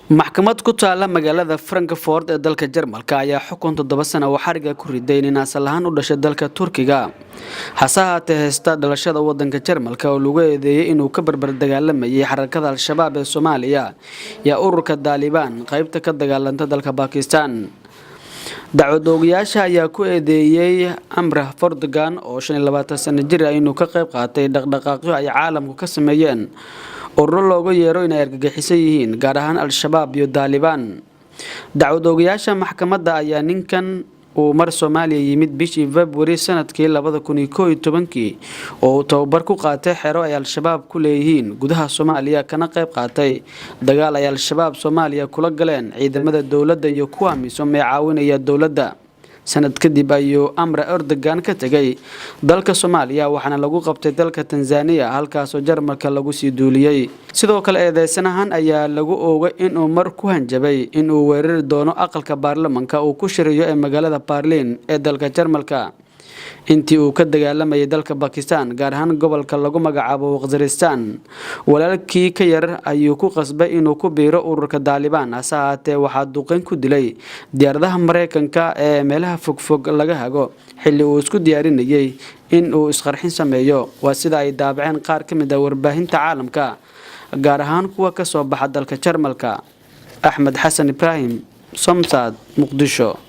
maxkamad ku taala magaalada Frankfurt ee dalka Jarmalka ayaa xukun 7 sano oo xariga ku riday in asal ahaan u dhashay dalka Turkiga hase haatee heesta dhalashada wadanka Jarmalka oo lagu eedeeyay inuu ka barbar dagaalamayay xarakada al-shabaab ee Soomaaliya iyo ururka Taliban qaybta ka dagaalanta dalka Pakistan. dacwad-oogayaasha ayaa ku eedeeyay Amra Fordogan oo 25 sano jir ah inuu ka qayb qaatay dhaqdhaqaaqyo ay caalamku ka sameeyeen ururo looga yeero inay argagixisan yihiin gaar ahaan al-shabaab iyo Taliban. dacwad-oogayaasha maxkamadda ayaa ninkan uu mar Soomaaliya yimid bishii February sanadkii 2011 oo tababar ku qaatay xero ay al-shabaab ku leeyihiin gudaha Soomaaliya kana qayb qaatay dagaal ay al-shabaab Soomaaliya kula galeen ciidamada dawladda iyo kuwa miisom ee caawinaya dawladda. sanad kadib ayuu Amra Erdogan ka tagay dalka Soomaaliya waxaana lagu qabtay dalka Tanzania halkaas oo Jarmalka lagu sii duuliyay. sidoo kale eedeysanahan ayaa lagu oogay inuu mar ku hanjabay inuu weerari doono aqalka baarlamaanka uu ku shirayo ee magaalada Berlin ee dalka Jarmalka intii uu ka dagaalamayay dalka Pakistan gaar ahaan gobolka lagu magacaabo Waziristan. walaalkii ka yar ayuu ku qasbay inuu ku biiro ururka Taliban hase haatee waxaa duqeyn ku dilay diyaaradaha Mareykanka ee meelaha fogfog laga hago xilli uu isku diyaarinayay in uu isqarxin sameeyo. waa sida ay daabaceen qaar ka mid ah warbaahinta caalamka gaar ahaan kuwa ka soo baxa dalka Jarmalka. Axmed Xasan Ibrahim, Somsad, Muqdisho.